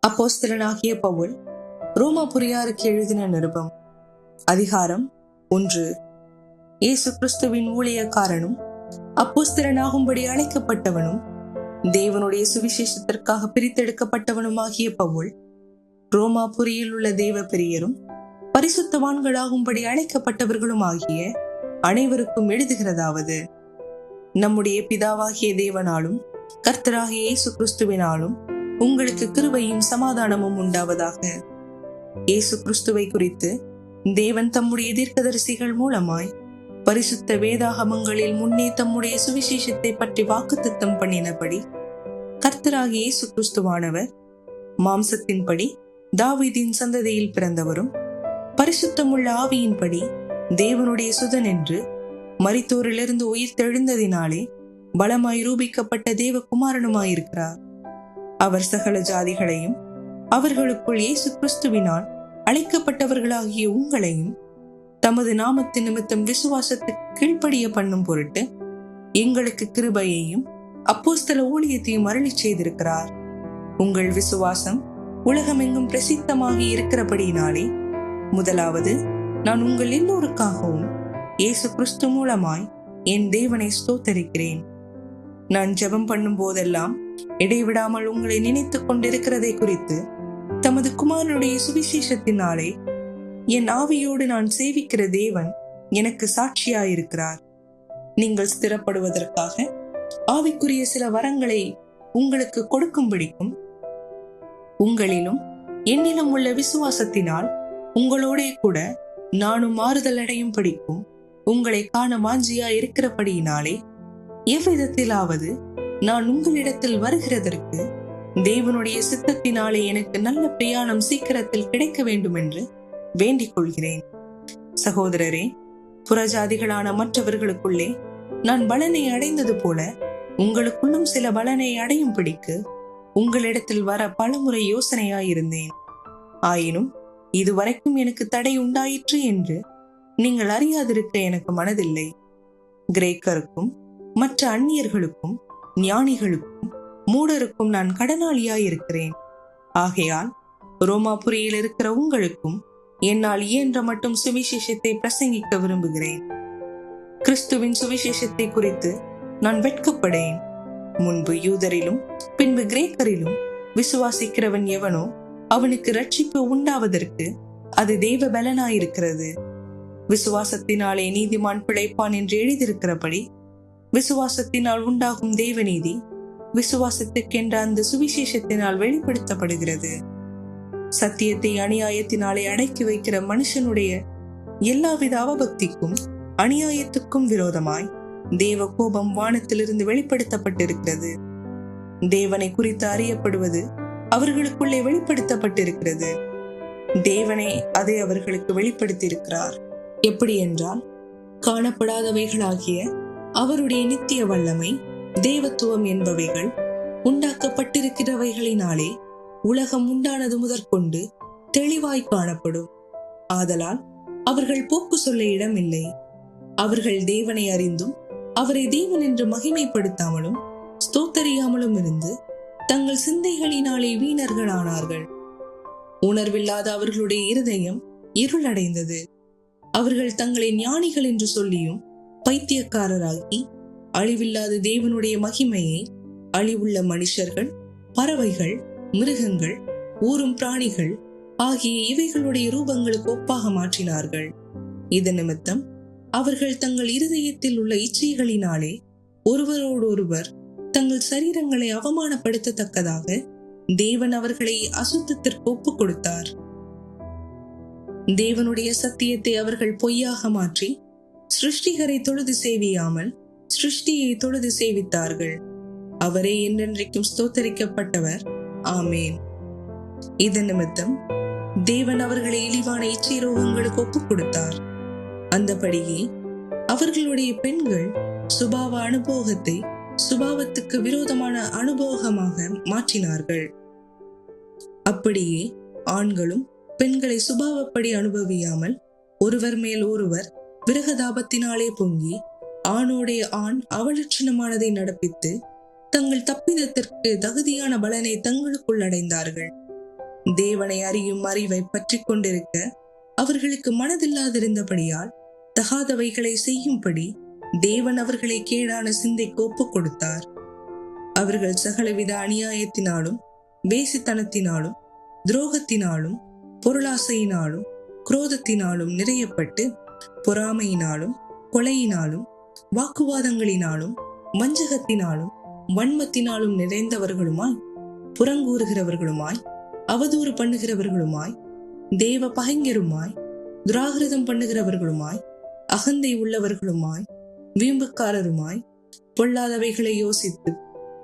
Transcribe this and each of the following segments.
அப்போஸ்தலனாகிய பவுல் ரோமாபுரியாருக்கு எழுதின நிருபம். அதிகாரம் 1. இயேசு கிறிஸ்துவின் ஊழியக்காரனும் அப்போஸ்தலனாகும்படி அழைக்கப்பட்டவனும் தேவனுடைய சுவிசேஷத்திற்காக பிரித்தெடுக்கப்பட்டவனுமாகிய பவுல், ரோமாபுரியில் உள்ள தேவ பிரியரும் பரிசுத்தவான்களாகும்படி அழைக்கப்பட்டவர்களும் ஆகிய அனைவருக்கும் எழுதுகிறதாவது: நம்முடைய பிதாவாகிய தேவனாலும் கர்த்தராகிய இயேசு கிறிஸ்துவினாலும் உங்களுக்கு கிருபையும் சமாதானமும் உண்டாவதாக. இயேசு கிறிஸ்துவை குறித்து தேவன் தம்முடைய தீர்க்கதரிசிகள் மூலமாய் பரிசுத்த வேதாகமங்களில் முன்னே தம்முடைய சுவிசேஷத்தை பற்றி வாக்குத்தத்தம் பண்ணினபடி, கர்த்தராகிய இயேசு கிறிஸ்துவானவர் மாம்சத்தின்படி தாவீதின் சந்ததியில் பிறந்தவரும் பரிசுத்தமுள்ள ஆவியின்படி தேவனுடைய சுதன் என்று மரித்தோரிலிருந்து உயிர் தெழுந்ததினாலே பலமாய் ரூபிக்கப்பட்ட தேவகுமாரனுமாயிருக்கிறார். அவர் சகல ஜாதிகளையும் அவர்களுக்குள் இயேசு கிறிஸ்துவினால் அழைக்கப்பட்டவர்களாகிய உங்களையும் தமது நாமத்தின் நிமித்தம் விசுவாசத்துக்கு கீழ்ப்படிய பண்ணும் பொருட்டு எங்களுக்கு கிருபையையும் அப்போஸ்தல ஊழியத்தையும் அருளி செய்திருக்கிறார். உங்கள் விசுவாசம் உலகமெங்கும் பிரசித்தமாகி இருக்கிறபடியினாலே முதலாவது நான் உங்கள் எல்லோருக்காகவும் இயேசு கிறிஸ்து மூலமாய் என் தேவனை ஸ்தோத்தரிக்கிறேன். நான் ஜெபம் பண்ணும் போதெல்லாம் இடைவிடாமல் உங்களை நினைத்துக் கொண்டிருக்கிறதை குறித்து தமது குமாரனுடைய சுவிசேஷத்தினாலே என் ஆவியோடு நான் சேவிக்கிற தேவன் எனக்கு சாட்சியாயிருக்கிறார். நீங்கள் ஸ்திரப்படுவதற்காக ஆவிக்குரிய சில வரங்களை உங்களுக்கு கொடுக்கும்படிக்கும் உங்களிலும் என்னிலும் உள்ள விசுவாசத்தினால் உங்களோடே கூட நானும் மாறுதல் அடையும் படிக்கும் உங்களை காண வாஞ்சியா இருக்கிறபடியினாலே எவ்விதத்திலாவது நான் உங்களிடத்தில் வருகிறதற்கு தேவனுடைய சித்தத்தினாலே எனக்கு நல்ல பிரயாணம் சீக்கிரத்தில் கிடைக்க வேண்டும் என்று வேண்டிக் கொள்கிறேன். சகோதரரே, புறஜாதிகளான மற்றவர்களுக்குள்ளே நான் பலனை அடைந்தது போல உங்களுக்குள்ளும் சில பலனை அடையும் படிக்கு உங்களிடத்தில் வர பலமுறை யோசனையாயிருந்தேன். ஆயினும் இதுவரைக்கும் எனக்கு தடை உண்டாயிற்று என்று நீங்கள் அறியாதிருக்க எனக்கு மனதில்லை. கிரேக்கருக்கும் மற்ற அந்நியர்களுக்கும் ஞானிகளுக்கும் மூடருக்கும் நான் கடனாளியாயிருக்கிறேன். ஆகையால் ரோமாபுரியில் இருக்கிற உங்களுக்கும் என்னால் இயன்ற மட்டும் சுவிசேஷத்தை பிரசங்கிக்க விரும்புகிறேன். கிறிஸ்துவின் சுவிசேஷத்தை குறித்து நான் வெட்கப்படேன். முன்பு யூதரிலும் பின்பு கிரேக்கரிலும் விசுவாசிக்கிறவன் எவனோ அவனுக்கு ரட்சிப்பு உண்டாவதற்கு அது தேவ பலனாயிருக்கிறது. விசுவாசத்தினாலே நீதிமான் பிழைப்பான் என்று எழுதியிருக்கிறபடி விசுவாசத்தினால் உண்டாகும் தேவநீதி விசுவாசத்துக்கென்ற அந்த சுவிசேஷத்தினால் வெளிப்படுத்தப்படுகிறது. சத்தியத்தை அநியாயத்தினாலே அடக்கி வைக்கிற மனுஷனுடைய எல்லாவித அவபக்திக்கும் அநியாயத்துக்கும் விரோதமாய் தேவ கோபம் வானத்திலிருந்து வெளிப்படுத்தப்பட்டிருக்கிறது. தேவனை குறித்து அறியப்படுவது அவர்களுக்குள்ளே வெளிப்படுத்தப்பட்டிருக்கிறது. தேவனே அதை அவர்களுக்கு வெளிப்படுத்தியிருக்கிறார். எப்படி என்றால், காணப்படாதவைகளாகிய அவருடைய நித்திய வல்லமை தேவத்துவம் என்பவைகள் உண்டாக்கப்பட்டிருக்கிறவைகளினாலே உலகம் உண்டானது முதற்கொண்டு தெளிவாய் காணப்படும். ஆதலால் அவர்கள் போக்கு சொல்ல இடமில்லை. அவர்கள் தேவனை அறிந்தும் அவரை தேவன் என்று மகிமைப்படுத்தாமலும் ஸ்தோத்தரியாமலும் இருந்து தங்கள் சிந்தைகளினாலே வீணர்களானார்கள். உணர்வில்லாத அவர்களுடைய இருதயம் இருளடைந்தது. அவர்கள் தங்களை ஞானிகள் என்று சொல்லியும் பைத்தியக்காரராகி அழிவில்லாத தேவனுடைய மகிமையை அழிவுள்ள மனுஷர்கள், பறவைகள், மிருகங்கள், ஊரும் பிராணிகள் ஆகிய இவைகளுடைய ரூபங்களுக்கு ஒப்பாக மாற்றினார்கள். இது நிமித்தம் அவர்கள் தங்கள் இருதயத்தில் உள்ள இச்சைகளினாலே ஒருவரோடொருவர் தங்கள் சரீரங்களை அவமானப்படுத்தத்தக்கதாக தேவன் அவர்களை அசுத்தத்திற்கு ஒப்புக் கொடுத்தார். தேவனுடைய சத்தியத்தை அவர்கள் பொய்யாக மாற்றி சிருஷ்டிகரை தொழுது சேவியாமல் சிருஷ்டியை தொழுது சேவித்தார்கள். அவரே என்றென்றைக்கும் ஸ்தோத்தரிக்கப்பட்டவர். ஆமேன். இதன் நிமித்தம் தேவன் அவர்களை இழிவான இச்சை ரோகங்களுக்கு ஒப்புக் கொடுத்தார். அந்தபடியே அவர்களுடைய பெண்கள் சுபாவ அனுபோகத்தை சுபாவத்துக்கு விரோதமான அனுபோகமாக மாற்றினார்கள். அப்படியே ஆண்களும் பெண்களை சுபாவப்படி அனுபவியாமல் ஒருவர் மேல் ஒருவர் விரகதாபத்தினாலே பொங்கி ஆணோடைய ஆண் அவலட்சணமானதை நடப்பித்து தங்கள் தப்பிதத்திற்கு தகுதியான பலனை தங்களுக்குள் அடைந்தார்கள். தேவனை அறியும் அறிவை பற்றி கொண்டிருக்க அவர்களுக்கு மனதில்லாதிருந்தபடியால் தகாதவைகளை செய்யும்படி தேவன் அவர்களை கேடான சிந்தைக்கு ஒப்புக் கொடுத்தார். அவர்கள் சகலவித அநியாயத்தினாலும் வேசித்தனத்தினாலும் துரோகத்தினாலும் பொருளாசையினாலும் குரோதத்தினாலும் நிறையப்பட்டு பொறாமையினாலும் கொலையினாலும் வாக்குவாதங்களினாலும் வஞ்சகத்தினாலும் வன்மத்தினாலும் நிறைந்தவர்களுமாய் புறங்கூறுகிறவர்களுமாய் அவதூறு பண்ணுகிறவர்களுமாய் தேவ பகைஞருமாய் துராகிருதம் பண்ணுகிறவர்களுமாய் அகந்தை உள்ளவர்களுமாய் வீம்புக்காரருமாய் பொல்லாதவைகளை யோசித்து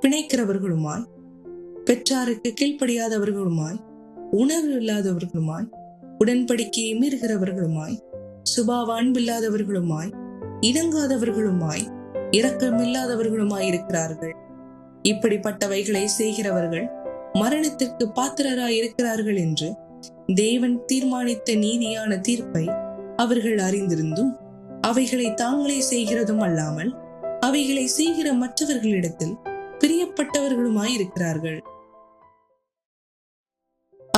பிணைக்கிறவர்களுமாய் பெற்றாருக்கு கீழ்ப்படியாதவர்களுமாய் உணர்வு இல்லாதவர்களுமாய் உடன்படிக்கையை மீறுகிறவர்களுமாய் சுபாவ அன்பில்லாதவர்களுமாய் இணங்காதவர்களுமாய் இரக்கமில்லாதவர்களுமாய் இருக்கிறார்கள். இப்படிப்பட்டவைகளை செய்கிறவர்கள் மரணத்திற்கு பாத்திரராய் இருக்கிறார்கள் என்று தேவன் தீர்மானித்த நீதியான தீர்ப்பை அவர்கள் அறிந்திருந்தும் அவைகளை தாங்களே செய்கிறதும் அல்லாமல் அவைகளை செய்கிற மற்றவர்களிடத்தில் பிரியப்பட்டவர்களுமாய் இருக்கிறார்கள்.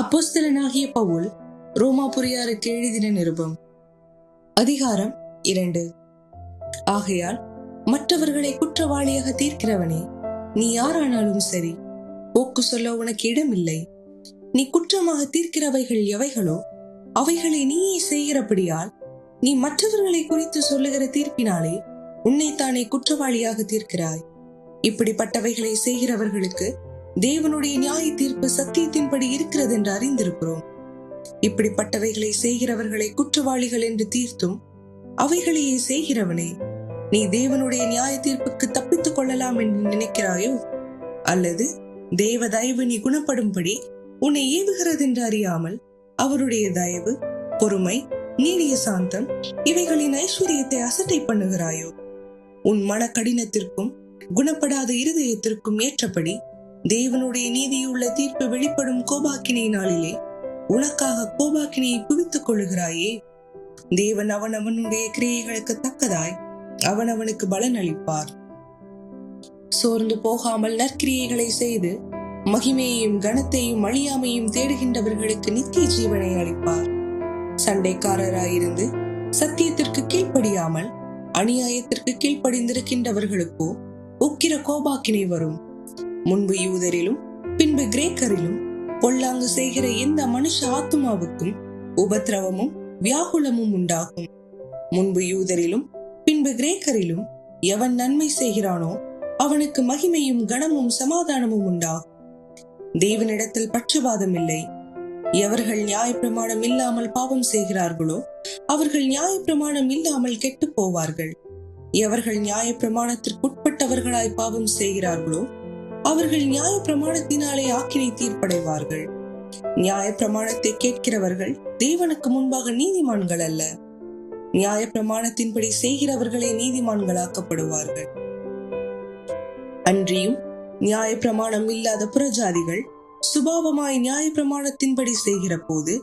அப்போஸ்தலனாகிய பவுல் ரோமாபுரியாருக்கு எழுதின நிருபம் அதிகாரம் 2. ஆகையால் மற்றவர்களை குற்றவாளியாக தீர்க்கிறவனே, நீ யாரானாலும் சரி, போக்கு சொல்ல உனக்கு இடமில்லை. நீ குற்றமாக தீர்க்கிறவைகள் எவைகளோ அவைகளை நீயே செய்கிறபடியால் நீ மற்றவர்களை குறித்து சொல்லுகிற தீர்ப்பினாலே உன்னைத்தானே குற்றவாளியாக தீர்க்கிறாய். இப்படிப்பட்டவைகளை செய்கிறவர்களுக்கு தேவனுடைய நியாய தீர்ப்பு சத்தியத்தின்படி இருக்கிறது என்று அறிந்திருக்கிறோம். இப்படிப்பட்டவைகளை செய்கிறவர்களை குற்றவாளிகள் என்று தீர்த்தும் அவைகளையே செய்கிறவனே, நீ தேவனுடைய நியாய தீர்ப்புக்கு தப்பித்துக் கொள்ளலாம் என்று நினைக்கிறாயோ? அல்லது தேவ தயவு நீ குணப்படும்படி உன்னை ஏவுகிறது என்று அறியாமல் அவருடைய தயவு, பொறுமை, நீடிய சாந்தம் இவைகளின் ஐஸ்வர்யத்தை அசட்டை பண்ணுகிறாயோ? உன் மன கடினத்திற்கும் குணப்படாத இருதயத்திற்கும் ஏற்றபடி தேவனுடைய நீதியுள்ள தீர்ப்பு வெளிப்படும் கோபாக்கினை நாளிலே உனக்காக கோபாக்கினையை குவித்துக் கொள்ளுகிறாயே. தேவன் அவனவனுடைய கிரியைகளுக்கு தக்கதாய் அவனவனுக்கு பலன் அளிப்பார். சோர்ந்து போகாமல் நற்கிரியைகளை செய்து மகிமையையும் கனத்தையும் அழியாமையும் தேடுகின்றவர்களுக்கு நித்திய ஜீவனை அளிப்பார். சண்டைக்காரராயிருந்து சத்தியத்திற்கு கீழ்ப்படியாமல் அநியாயத்திற்கு கீழ்ப்படிந்திருக்கின்றவர்களுக்கோ உக்கிர கோபாக்கினை வரும். முன்பு யூதரிலும் பின்பு கிரேக்கரிலும் பொல்லாங்கு செய்கிற எந்த மனுஷ ஆத்துமாவுக்கும் உபத்திரவமும் வியாகுலமும் உண்டாகும். முன்பு யூதரிலும் பின்பு கிரேக்கரிலும் எவன் நன்மை செய்கிறானோ அவனுக்கு மகிமையும் கனமும் சமாதானமும் உண்டாகும். தேவனிடத்தில் பட்சபாதம் இல்லை. எவர்கள் நியாயப்பிரமாணம் இல்லாமல் பாவம் செய்கிறார்களோ அவர்கள் நியாயப்பிரமாணம் இல்லாமல் கெட்டு போவார்கள். எவர்கள் நியாயப்பிரமாணத்திற்கு உட்பட்டவர்களாய் பாவம் செய்கிறார்களோ அவர்கள் நியாயப்பிரமாணத்தினாலே ஆக்கினை தீர்ப்படைவார்கள். நியாயப்பிரமாணத்தை கேட்கிறவர்கள் தேவனுக்கு முன்பாக நீதிமான்கள் அல்ல, நியாயப்பிரமாணத்தின்படி செய்கிறவர்களே நீதிமான்களாக்கப்படுவார்கள். அன்றியும் நியாயப்பிரமாணம் இல்லாத புறஜாதிகள் சுபாவமாய் நியாயப்பிரமாணத்தின்படி செய்கிற போது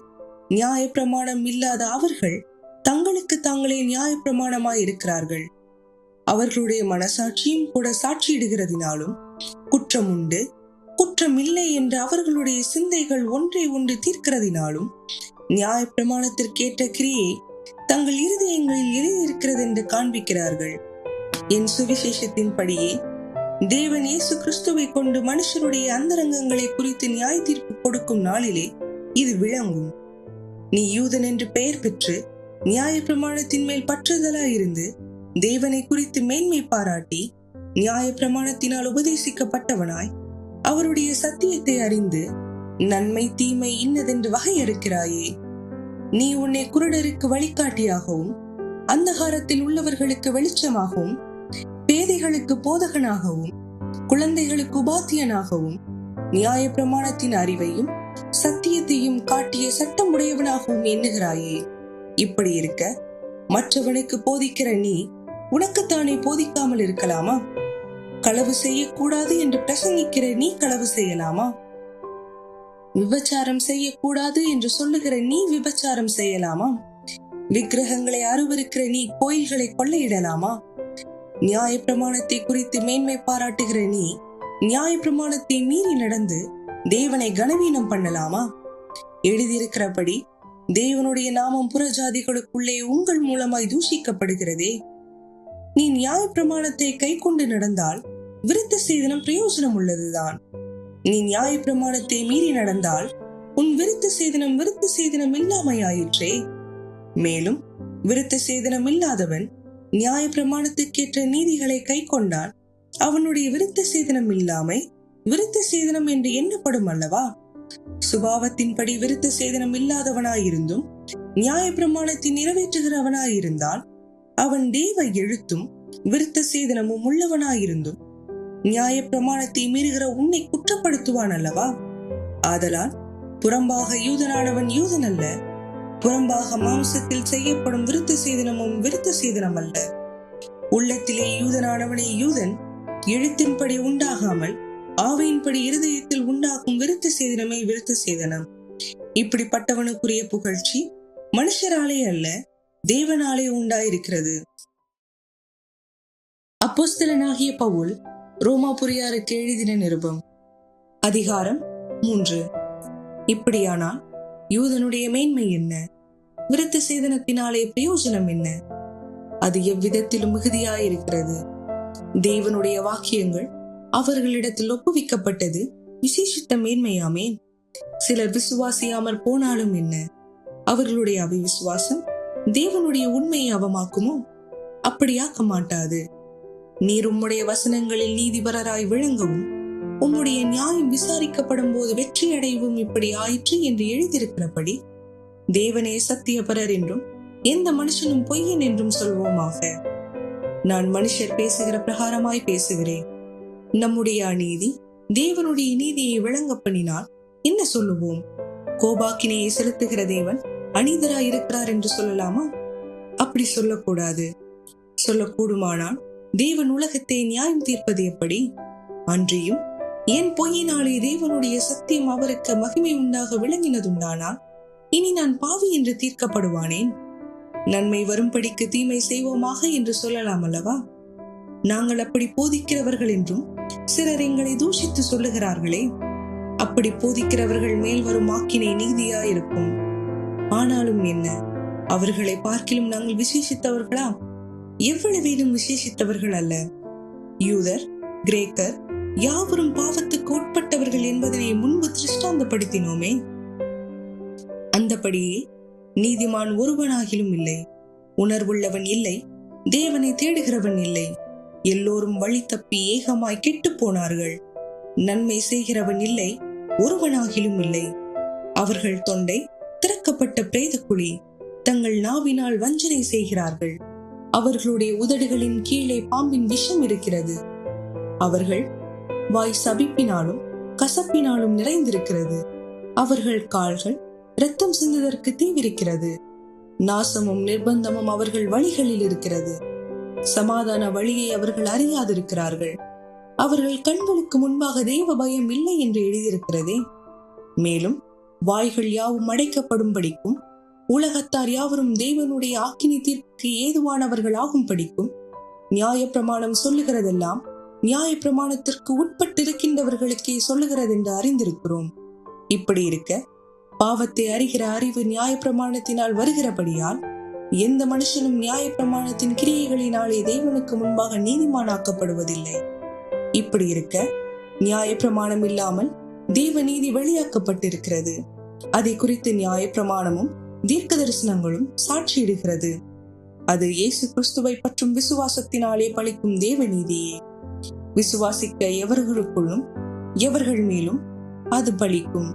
நியாயப்பிரமாணம் இல்லாத அவர்கள் தங்களுக்கு தாங்களே நியாயப்பிரமாணமாய் இருக்கிறார்கள். அவர்களுடைய மனசாட்சியும் கூட சாட்சியிடுகிறதினாலும் குற்றம் உண்டு குற்றம் இல்லை என்று அவர்களுடைய சிந்தைகள் ஒன்றை ஒன்று தீர்க்கிறதினாலும் நியாயப்பிரமாணத்திற்கேற்ற கிரியை தங்கள் இருதயங்களில் எழுதியிருக்கிறது என்று காண்பிக்கிறார்கள். என் சுவிசேஷத்தின்படியே தேவன் இயேசு கிறிஸ்துவை கொண்டு மனுஷருடைய அந்தரங்கங்களை குறித்து நியாய தீர்ப்பு கொடுக்கும் நாளிலே இது விளங்கும். நீ யூதன் என்று பெயர் பெற்று நியாயப்பிரமாணத்தின் மேல் பற்றுதலாயிருந்து தேவனை குறித்து மேன்மை பாராட்டி நியாயப்பிரமாணத்தினால் உபதேசிக்கப்பட்டவனாய் அவருடைய சத்தியத்தை அறிந்து நன்மை தீமை இன்னதென்று வகையறுக்கிறாயே. நீ உன்னை குருடருக்கு வழிகாட்டியாகவும் அந்தகாரத்தில் உள்ளவர்களுக்கு வெளிச்சமாகவும் பேதைகளுக்கு போதகனாகவும் குழந்தைகளுக்கு உபாத்தியனாகவும் நியாயப்பிரமாணத்தின் அறிவையும் சத்தியத்தையும் காட்டிய சட்டம் உடையவனாகவும் எண்ணுகிறாயே. இப்படி இருக்க மற்றவனுக்கு போதிக்கிற நீ உனக்குத்தானே போதிக்காமல் இருக்கலாமா? களவு செய்யக்கூடாது என்று பிரசங்கிக்கிற நீ களவு செய்யலாமா? விபச்சாரம் செய்யக்கூடாது என்று சொல்லுகிற நீ விபச்சாரம் செய்யலாமா? விக்கிரகங்களை அருவருக்கிற நீ கோயில்களை கொள்ளையிடலாமா? நியாயப்பிரமாணத்தை குறித்து மேன்மை பாராட்டுகிற நீ நியாயப்பிரமாணத்தை மீறி நடந்து தேவனை கனவீனம் பண்ணலாமா? எழுதியிருக்கிறபடி தேவனுடைய நாமம் புறஜாதிகளுக்குள்ளே உங்கள் மூலமாய் தூஷிக்கப்படுகிறதே. நீ நியாய பிரமாணத்தை கை கொண்டு நடந்தால் விருத்த சேதனம் பிரயோஜனம் உள்ளதுதான். நீ நியாய பிரமாணத்தை மீறி நடந்தால் உன் விருத்த சேதனம் இல்லாமையாயிற்றே. மேலும் விருத்த சேதனம் இல்லாதவன் நியாய பிரமாணத்துக்கேற்ற நீதிகளை கை கொண்டால் அவனுடைய விருத்த சேதனம் இல்லாமை விருத்த சேதனம் என்று எண்ணப்படும் அல்லவா? சுபாவத்தின்படி விருத்த சேதனம் இல்லாதவனாயிருந்தும் நியாய பிரமாணத்தை நிறைவேற்றுகிறவனாயிருந்தால் அவன் தேவ எழுத்தும் விருத்த சேதனமும் உள்ளவனாயிருந்தும் நியாய பிரமாணத்தை மீறுகிற உன்னை குற்றப்படுத்துவான் அல்லவா? ஆதலால் புறம்பாக யூதனானவன் யூதன் அல்ல, புறம்பாக மாம்சத்தில் செய்யப்படும் விருத்த சேதனமும் விருத்த சேதனம் அல்ல. உள்ளத்திலே யூதனானவனே யூதன், எழுத்தின்படி உண்டாகாமல் ஆவியின்படி இருதயத்தில் உண்டாகும் விருத்த சேதனமே விருத்த சேதனம். இப்படிப்பட்டவனுக்குரிய புகழ்ச்சி மனுஷராலே அல்ல, தேவனாலே உண்டாயிருக்கிறது. அப்போஸ்தலனாகிய பவுல் ரோமாபுரியாருக்கு எழுதின நிருபம், அதிகாரம் 3. இப்படியானால் யூதனுடைய மேன்மை என்ன? விருத்த சேதனத்தினாலே பிரயோஜனம் என்ன? அது எவ்விதத்திலும் மிகுதியாயிருக்கிறது. தேவனுடைய வாக்கியங்கள் அவர்களிடத்தில் ஒப்புவிக்கப்பட்டது விசேஷித்த மேன்மையாமே. சிலர் விசுவாசியாமற் போனாலும் என்ன? அவர்களுடைய அவிசுவாசம் தேவனுடைய உண்மையை அவமாக்குமோ? அப்படியாக்க மாட்டாது. நீர் உம்முடைய வசனங்களில் நீதிபரராய் விளங்கவும் உம்முடைய நியாயம் விசாரிக்கப்படும் போது வெற்றி அடைவும் இப்படி ஆயிற்று என்று எழுதியிருக்கிறபடி தேவனே சத்தியபரர் என்றும் எந்த மனுஷனும் பொய்யன் என்றும் சொல்வோமாக. நான் மனுஷர் பேசுகிற பிரகாரமாய் பேசுகிறேன். நம்முடைய அநீதி தேவனுடைய நீதியை விளங்க பண்ணினால் என்ன சொல்லுவோம்? கோபாக்கினையை செலுத்துகிற தேவன் அநீதராய் இருக்கிறார் என்று சொல்லலாமா? அப்படி சொல்லக்கூடாது. சொல்லக்கூடுமானால் தேவன் உலகத்தை நியாயம் தீர்ப்பது எப்படி? அன்றியும் என் பொய்யினாலே தேவனுடைய சத்தியம் அவருக்கு மகிமை உண்டாக விளங்கினதுண்டானால் இனி நான் பாவி என்று தீர்க்கப்படுவானேன்? நன்மை வரும்படிக்கு தீமை செய்வோமாக என்று சொல்லலாம் அல்லவா? நாங்கள் அப்படி போதிக்கிறவர்கள் என்றும் சிலர் எங்களை தூஷித்து சொல்லுகிறார்களே. அப்படி போதிக்கிறவர்கள் மேல் வரும் ஆக்கினை நீதியாயிருக்கும். ஆனாலும் என்ன, அவர்களை பார்க்கிலும் நாங்கள் விசேஷித்தவர்களா? எவ்வளவேனும் விசேஷித்தவர்கள் அல்ல. யூதர் கிரேக்கர் யாவரும் பாவத்துக்கு உட்பட்டவர்கள் என்பதனை முன்பு திருஷ்டாந்தப்படுத்தினோமே. அந்தபடியே நீதிமான் ஒருவனாகிலும் இல்லை, உணர்வுள்ளவன் இல்லை, தேவனை தேடுகிறவன் இல்லை. எல்லோரும் வழி தப்பி ஏகமாய் கெட்டு போனார்கள். நன்மை செய்கிறவன் இல்லை, ஒருவனாகிலும் இல்லை. அவர்கள் தொண்டை திறக்கப்பட்ட பிரேத குழி, தங்கள் நாவினால் வஞ்சனை செய்கிறார்கள். அவர்களுடைய உதடுகளின் கீழே பாம்பின் விஷம் இருக்கிறது. அவர்கள் வாய் சபிப்பினாலும் கசப்பினாலும் நிறைந்திருக்கிறது. அவர்கள் கால்கள் இரத்தம் சிந்துவதற்கு தீவிரிக்கிறது. நாசமும் நிர்பந்தமும் அவர்கள் வழிகளில் இருக்கிறது. சமாதான வழியை அவர்கள் அறியாதிருக்கிறார்கள். அவர்கள் கண்களுக்கு முன்பாக தேவ பயம் இல்லை என்று எழுதியிருக்கிறதே. மேலும் வாய்கள் யாவும் அடைக்கப்படும்படிக்கும் உலகத்தார் யாவரும் தேவனுடைய ஆக்கினி தீர்ப்புக்கு ஏதுவானவர்கள் ஆகும்படிக்கும் நியாய பிரமாணம் சொல்லுகிறதெல்லாம் நியாய பிரமாணத்திற்கு உட்பட்டிருக்கின்றவர்களுக்கே சொல்லுகிறது என்று அறிந்திருக்கிறோம். இப்படி இருக்க பாவத்தை அறிகிற அறிவு நியாய பிரமாணத்தினால் வருகிறபடியால் எந்த மனுஷனும் நியாய பிரமாணத்தின் கிரியைகளினாலே தேவனுக்கு முன்பாக நீதிமானாக்கப்படுவதில்லை. இப்படி இருக்க நியாய பிரமாணம் இல்லாமல் தேவ நீதி வெளியாக்கப்பட்டிருக்கிறது. அதை குறித்து நியாய பிரமாணமும் தீர்க்க தரிசனங்களும் சாட்சியிடுகிறது. அது இயேசு கிறிஸ்துவை பற்றும் விசுவாசத்தினாலே பலிக்கும் தேவ நீதியே. விசுவாசிக்க எவர்களுக்குள்ளும் எவர்கள் மேலும் அது பலிக்கும்,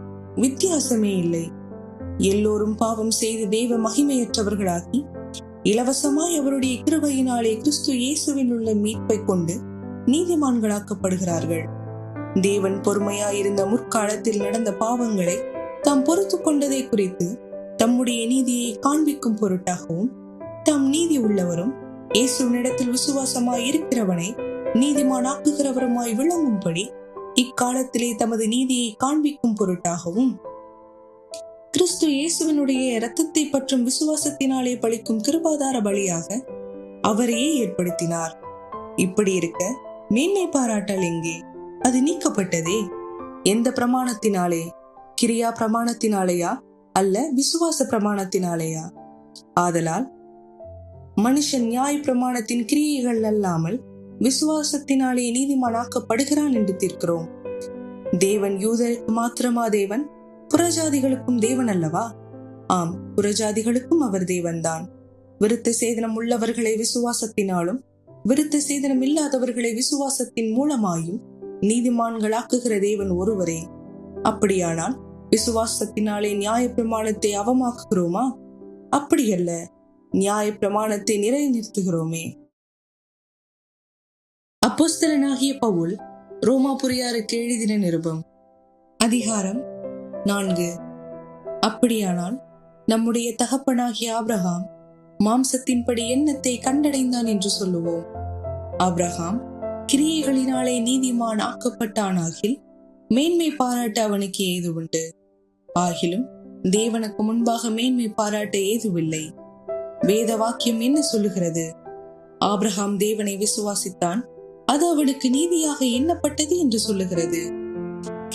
வித்தியாசமே இல்லை. எல்லோரும் பாவம் செய்து தேவ மகிமையற்றவர்களாகி இலவசமாய் அவருடைய கிருபையினாலே கிறிஸ்து இயேசுவில் உள்ள மீட்பை கொண்டு நீதிமான்களாக்கப்படுகிறார்கள். தேவன் பொறுமையாயிருந்த முற்காலத்தில் நடந்த பாவங்களை தாம் பொறுத்து கொண்டதை குறித்து தம்முடைய நீதியை காண்பிக்கும் பொருட்டாகவும் தாம் நீதி உள்ளவரும் இயேசுவினிடத்தில் விசுவாசமாய் இருக்கிறவனை நீதிமானாக்குகிறவருமாய் விளங்கும்படி இக்காலத்திலே தமது நீதியை காண்பிக்கும் பொருட்டாகவும் கிறிஸ்து இயேசுவினுடைய இரத்தத்தை பற்றும் விசுவாசத்தினாலே பலிக்கும் கிருபாதார பலியாக அவரையே ஏற்படுத்தினார். இப்படி இருக்க மேன்மை பாராட்டல் எங்கே? அது நீக்கப்பட்டதே. எந்த பிரமாணத்தினாலே? கிரியா பிரமாணத்தினாலேயா அல்ல விசுவாச பிரமாணத்தினாலேயா? ஆதலால் மனுஷன் நியாய பிரமாணத்தின் கிரியைகள் அல்லாமல் விசுவாசத்தினாலே நீதிமானாக்கப்படுகிறான் என்று தீர்க்கிறோம். தேவன் யூதருக்கு மாத்திரமா தேவன்? புறஜாதிகளுக்கும் தேவன் அல்லவா? ஆம், புறஜாதிகளுக்கும் அவர் தேவன்தான். விருத்த சேதனம் உள்ளவர்களை விசுவாசத்தினாலும் விருத்த சேதனம் இல்லாதவர்களை விசுவாசத்தின் மூலமாயும் நீதிமான்களாக்குகிற தேவன் ஒருவரே. அப்படியானால் விசுவாசத்தினாலே நியாய பிரமாணத்தை அவமாக்குகிறோமா? அப்படியல்ல, நியாய பிரமாணத்தை நிலைநிறுத்துகிறோமே. அப்போஸ்தலனாகிய பவுல் ரோமாபுரியாருக்கு எழுதின நிருபம், அதிகாரம் 4. அப்படியானால் நம்முடைய தகப்பனாகிய ஆபிரகாம் மாம்சத்தின்படி எண்ணத்தை கண்டடைந்தான் என்று சொல்லுவோம். ஆபிரகாம் கிரியைகளினாலே நீதிமான் ஆக்கப்பட்டானாகில் மேன்மை பாராட்ட அவனுக்கு ஏது உண்டு? ஆகிலும் தேவனுக்கு முன்பாக மேன்மை பாராட்ட ஏதுவில்லை. வேத வாக்கியம் என்ன சொல்லுகிறது? ஆபிரகாம் தேவனை விசுவாசித்தான், அது அவனுக்கு நீதியாக எண்ணப்பட்டது என்று சொல்லுகிறது.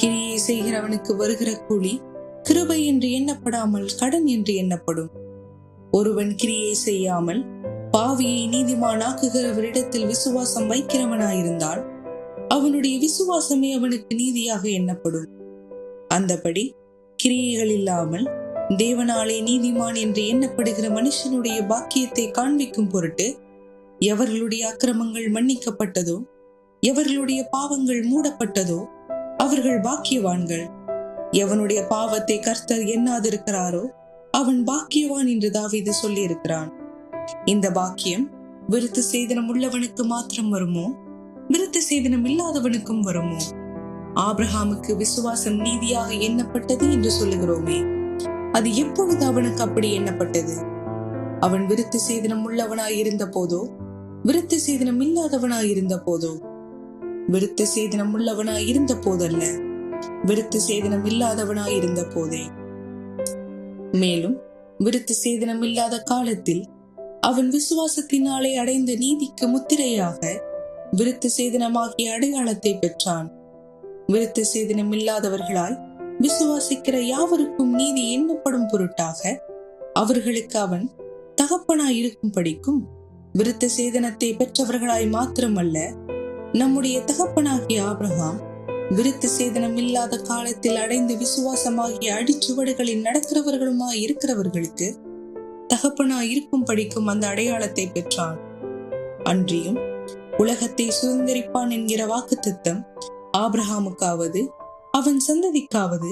கிரியை செய்கிறவனுக்கு வருகிற கூலி கிருபை என்று எண்ணப்படாமல் கடன் என்று எண்ணப்படும். ஒருவன் கிரியை செய்யாமல் பாவியை நீதிமானாக்குகிறவரிடத்தில் விசுவாசம் வைக்கிறவனாயிருந்தால் அவனுடைய விசுவாசமே அவனுக்கு நீதியாக எண்ணப்படும். அந்தபடி கிரியைகள் இல்லாமல் தேவனாலே நீதிமான் என்று எண்ணப்படுகிற மனுஷனுடைய பாக்கியத்தை காண்பிக்கும் பொருட்டு எவர்களுடைய அக்கிரமங்கள் மன்னிக்கப்பட்டதோ, எவர்களுடைய பாவங்கள் மூடப்பட்டதோ அவர்கள் பாக்கியவான்கள். எவனுடைய பாவத்தை கர்த்தர் எண்ணாதிருக்கிறாரோ அவன் பாக்கியவான் என்று தாவீது சொல்லி இருக்கிறான். இந்த பாக்கியம் விருத்த சேதனம் உள்ளவனுக்கு மாத்திரம் வருமோ? விருத்த சேதனம் இல்லாதவனுக்கும் வருமோ? ஆபிரகாமுக்கு விசுவாசம் நீதியாக எண்ணப்பட்டது என்று சொல்லுகிறோமே, அது எப்பொழுது அவனுக்கு அப்படி எண்ணப்பட்டது? அவன் விருத்த சேதனம் உள்ளவனாய் இருந்த போதோ, விருத்த சேதனம் இல்லாதவனாய் இருந்த போதோ? விருத்த சேதனம் உள்ளவனாய் இருந்த போதல்ல, விருத்த சேதனம் இல்லாதவனாய் இருந்த போதே. மேலும் விருத்த சேதனம் இல்லாத காலத்தில் அவன் விசுவாசத்தினாலே அடைந்த நீதிக்கு முத்திரையாக விருத்த சேதனமாகிய அடையாளத்தை பெற்றான். விருத்த சேதனம் இல்லாதவர்களாய் விசுவாசிக்கிற யாவருக்கும் நீதி எண்ணப்படும் பொருட்டாக அவர்களுக்கு அவன் தகப்பனாய் இருக்கும் படிக்கும் விருத்த சேதனத்தை பெற்றவர்களாய் மாத்திரமல்ல, நம்முடைய தகப்பனாகிய ஆபிரகாம் விருத்த சேதனம் இல்லாத காலத்தில் அடைந்த விசுவாசமாகிய அடிச்சுவடுகளில் நடக்கிறவர்களுமாய் இருக்கிறவர்களுக்கு தகப்பனாய் இருக்கும் படிக்கும் அந்த அடையாளத்தை பெற்றான். அன்றியும் உலகத்தை சுதந்திரிப்பான் என்கிற வாக்குத்தத்தம் ஆபிரகாமுக்காவது அவன் சந்ததிக்காவது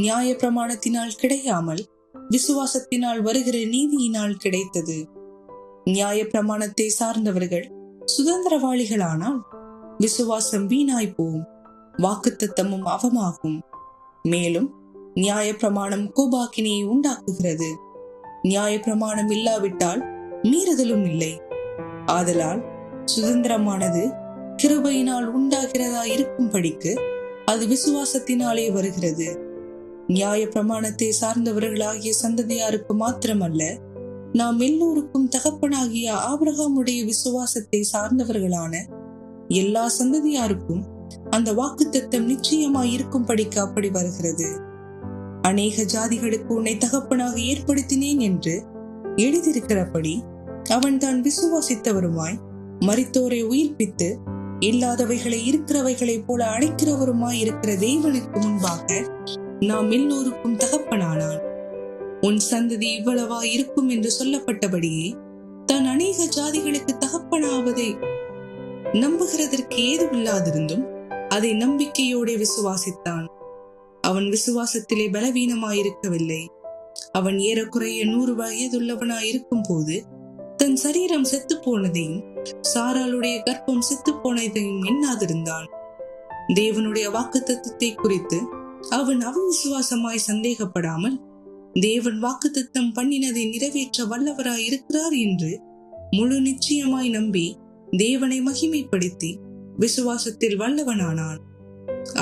நியாய பிரமாணத்தினால் கிடையாமல் விசுவாசத்தினால் வருகிற நீதியினால் கிடைத்தது. நியாய பிரமாணத்தை சார்ந்தவர்கள் சுதந்திரவாளிகளானால் விசுவாசம் வீணாய் போகும், வாக்குத்தத்தமும் அவமாகும். மேலும் நியாய பிரமாணம் கோபாக்கினியை உண்டாக்குகிறது. நியாய பிரமாணம் இல்லாவிட்டால் மீறுதலும் இல்லை. ஆதலால் சுதந்திரமானது கிருபையினால் உண்டாகிறதா இருக்கும்படிக்கு அது விசுவாசத்தினாலே வருகிறது. நியாய பிரமாணத்தை சார்ந்தவர்களாகிய சந்ததியாருக்கு மாத்திரமல்ல, நாம் எல்லோருக்கும் தகப்பனாகிய ஆபிரகாமுடைய விசுவாசத்தை சார்ந்தவர்களான எல்லா சந்ததியாருக்கும் அந்த வாக்குத்தத்தம் நிச்சயமாய் இருக்கும்படிக்கு அப்படி வருகிறது. அநேக ஜாதிகளுக்கு உன்னை தகப்பனாக ஏற்படுத்தினேன் என்று எழுதியிருக்கிறபடி அவன் தான் விசுவாசித்தவருமாய் மரித்தோரை உயிர்ப்பித்து இல்லாதவைகளை இருக்கிறவைகளைப் போல அழைக்கிறவருமாய் இருக்கிற தேவனுக்கு முன்பாக நாம் எல்லோருக்கும் தகப்பனானான். உன் சந்ததி இவ்வளவா இருக்கும் என்று சொல்லப்பட்டபடியே தான் அநேக ஜாதிகளுக்கு தகப்பனாவதை நம்புகிறதற்கு ஏதுவில்லாதிருந்தும் அதை நம்பிக்கையோட விசுவாசித்தான். அவன் விசுவாசத்திலே பலவீனமாயிருக்கவில்லை. அவன் ஏறக்குறைய 100 வயதுள்ளவனாயிருக்கும் போது தன் சரீரம் செத்து போனதையும் சாராளுடைய கர்ப்பம் செத்து போனதையும் எண்ணாதிருந்தான். தேவனுடைய வாக்குத்தத்தத்தை குறித்து அவன் அவிசுவாசமாய் சந்தேகப்படாமல் தேவன் வாக்குத்தத்தம் பண்ணினதை நிறைவேற்ற வல்லவராய் இருக்கிறார் என்று முழு நிச்சயமாய் நம்பி தேவனை மகிமைப்படுத்தி விசுவாசத்தில் வல்லவனானான்.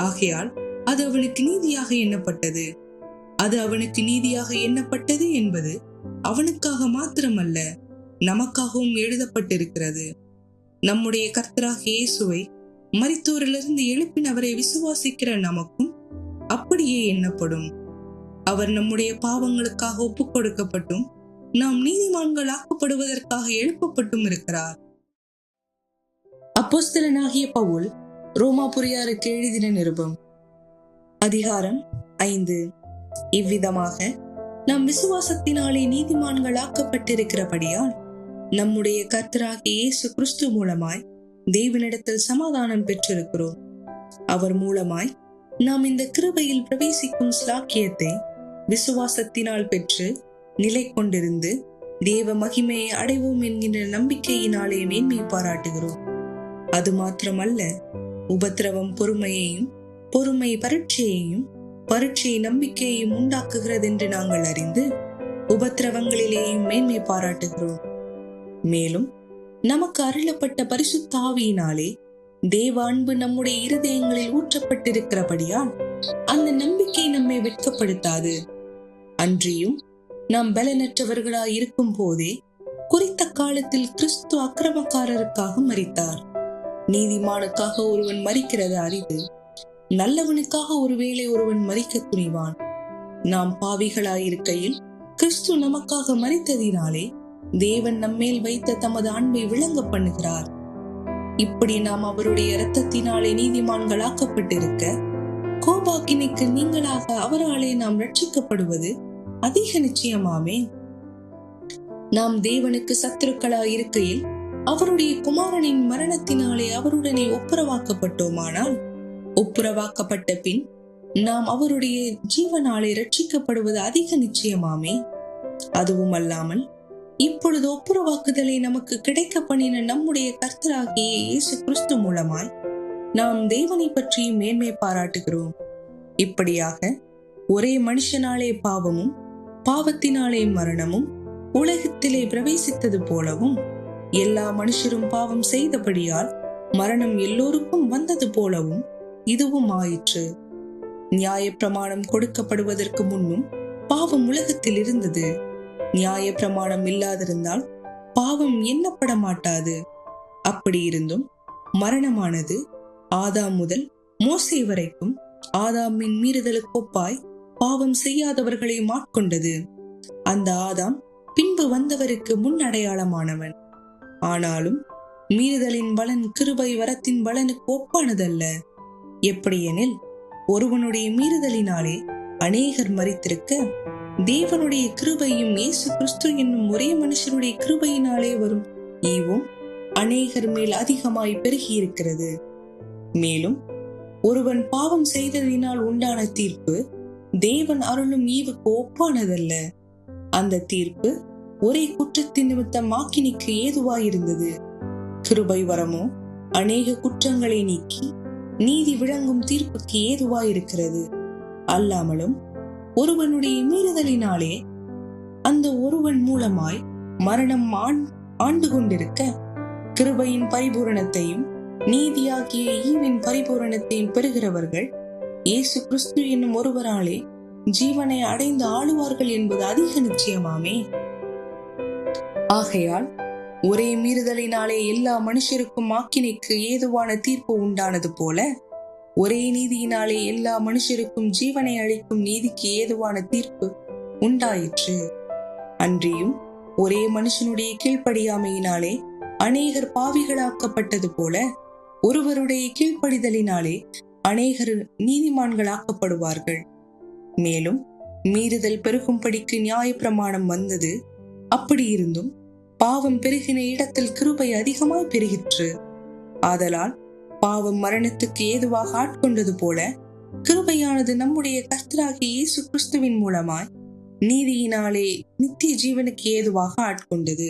ஆகையால் அது அவனுக்கு நீதியாக எண்ணப்பட்டது. அது அவனுக்கு நீதியாக எண்ணப்பட்டது என்பது அவனுக்காக மாத்திரமல்ல, நமக்காகவும் எழுதப்பட்டிருக்கிறது. நம்முடைய கர்த்தராகிய இயேசுவை மரித்தோரிலிருந்து எழுப்பினவரை விசுவாசிக்கிற நமக்கும் அப்படியே எண்ணப்படும். அவர் நம்முடைய பாவங்களுக்காக ஒப்புக் கொடுக்கப்பட்டும் நாம் நீதிமான்கள் ஆக்கப்படுவதற்காக எழுப்பப்பட்டும் இருக்கிறார். அப்போஸ்தலனாகிய பவுல் ரோமாபுரியாருக்கு எழுதின நிருபம் அதிகாரம் 5. இவ்விதமாக நாம் விசுவாசத்தினாலே நீதிமான்கள் ஆக்கப்பட்டிருக்கிறபடியால் நம்முடைய கர்த்தராகிய இயேசு கிறிஸ்து மூலமாய் தேவனிடத்தில் சமாதானம் பெற்றிருக்கிறோம். அவர் மூலமாய் நாம் இந்த கிருபையில் பிரவேசிக்கும் ஸ்லாக்கியத்தை விசுவாசத்தினால் பெற்று நிலை கொண்டிருந்து தேவ மகிமையை அடைவோம் என்கின்ற நம்பிக்கையினாலே மேன்மை பாராட்டுகிறோம். அது மாத்திரமல்ல, உபத்திரவம் பொறுமையையும், பொறுமை பரீட்சையையும், பரீட்சை நம்பிக்கையையும் உண்டாக்குகிறது என்று நாங்கள் அறிந்து உபத்திரவங்களிலேயும் மேன்மை பாராட்டுகிறோம். மேலும் நமக்கு அருளப்பட்ட பரிசுத்த ஆவியினாலே தேவ அன்பு நம்முடைய இருதயங்களில் ஊற்றப்பட்டிருக்கிறபடியால் அந்த நம்பிக்கை நம்மை வெட்கப்படுத்தாது. அன்றியும் நாம் பலனற்றவர்களாய் இருக்கும் போதே குறித்த காலத்தில் கிறிஸ்து அக்கிரமக்காரருக்காக மரித்தார். நீதிமானுக்காக ஒருவன் மரிக்கிறது அரிது, நல்லவனுக்காக ஒருவேளை ஒருவன் மரிக்க துணிவான். நாம் பாவிகளாயிருக்கையில் கிறிஸ்து நமக்காக மரித்ததினாலே தேவன் நம்மேல் வைத்த தமது அன்பை விளங்க பண்ணுகிறார். இப்படி நாம் அவருடைய இரத்தத்தினாலே நீதிமான்கள் ஆக்கப்பட்டிருக்க, கோபாக்கினைக்கு நீங்களாக அவராலே நாம் ரட்சிக்கப்படுவது அதிக நிச்சயமாமே. நாம் தேவனுக்கு சத்துருக்களாய் இருக்கையில் அவருடைய குமாரனின் மரணத்தினாலே அவருடனே ஒப்புரவாக்கப்பட்டோமானால், ஒப்புரவாக்கப்பட்ட பின் நாம் அவருடைய ஜீவனாலே ரட்சிக்கப்படுவது அதிக நிச்சயமாமே. அதுவும் அல்லாமல் இப்பொழுது ஒப்புரவாக்குதலை நமக்கு கிடைக்க பண்ணின நம்முடைய கர்த்தராகிய இயேசு கிறிஸ்து மூலமாய் நாம் தேவனை பற்றி மேன்மை பாராட்டுகிறோம். இப்படியாக ஒரே மனுஷனாலே பாவமும் பாவத்தினாலே மரணமும் உலகத்திலே பிரவேசித்தது போலவும், எல்லா மனுஷரும் பாவம் செய்தபடியால் மரணம் எல்லோருக்கும் வந்தது போலவும் இதுவும் ஆயிற்று. நியாயப்பிரமாணம் கொடுக்கப்படுவதற்கு முன்னும் பாவம் உலகத்தில் இருந்தது. நியாய பிரமாணம் இல்லாதிருந்தால் பாவம் எண்ணப்பட மாட்டாது. அப்படி இருந்தும் மரணமானது ஆதாம் முதல் மோசே வரைக்கும் ஆதாமின் மீறுதலுக்கொப்பாய் பாவம் செய்யாதவர்களை மாட்கொண்டது. அந்த ஆதாம் பின்பு வந்தவருக்கு முன் அடையாளமானவன். ஆனாலும் மீறுதலின் பலன் கிருபை வரத்தின் பலனுக்கு ஒப்பானதல்ல. எப்படியெனில், ஒருவனுடைய மீறுதலினாலே அநேகர் மரித்திருக்க, தேவனுடைய கிருபையும் இயேசு கிறிஸ்து என்னும் ஒரே மனுஷருடைய கிருபையினாலே வரும் ஈவும் அநேகர் மேல் அதிகமாய் பெருகி இருக்கிறது. மேலும் ஒருவன் பாவம் செய்ததினால் உண்டான தீர்ப்பு தேவன் அருளும் ஈவுக்கு ஒப்பானதல்ல. அந்த தீர்ப்பு ஒரே குற்றத்தின் நிமித்தம் ஆக்கினைக்கு ஏதுவாயிருந்தது. கிருபை வரமோ அநேக குற்றங்களை நீக்கி நீதி விளங்கும் தீர்ப்புக்கு ஏதுவாயிருக்கிறது. அல்லாமலும் ஒருவனுடைய மீறுதலினாலே அந்த ஒருவன் மூலமாய் மரணம் ஆண்டு கொண்டிருக்க, கிருபையின் பரிபூரணத்தையும் நீதியாகிய ஈவின் பரிபூரணத்தையும் பெறுகிறவர்கள் இயேசு கிறிஸ்து என்னும் ஒருவராலே ஜீவனை அடைந்து ஆளுவார்கள் என்பது அதிக நிச்சயமாமே. ஆகையால் ஒரே மீறுதலினாலே எல்லா மனுஷருக்கும் ஆக்கினைக்கு ஏதுவான தீர்ப்பு உண்டானது போல, ஒரே நீதியினாலே எல்லா மனுஷருக்கும் ஜீவனை அளிக்கும் நீதிக்கு ஏதுவான தீர்ப்பு உண்டாயிற்று. அன்றியும் ஒரே மனுஷனுடைய கீழ்ப்படியாமையினாலே அநேகர் பாவிகளாக்கப்பட்டது போல, ஒருவருடைய கீழ்ப்படிதலினாலே அநேகர் நீதிமான்களாக்கப்படுவார்கள். மேலும் மீறுதல் பெருகும்படிக்கு நியாயப்பிரமாணம் வந்தது. அப்படி இருந்தும் பாவம் பெருகின இடத்தில் கிருபை அதிகமாய் பெருகிற்று. ஆதலால் பாவம் மரணத்துக்கு ஏதுவாக ஆட்கொண்டது போல, கிருபையானது நம்முடைய கர்த்தராகிய இயேசு கிறிஸ்துவின் மூலமாய் நீதியினாலே நித்திய ஜீவனுக்கு ஏதுவாக ஆட்கொண்டது.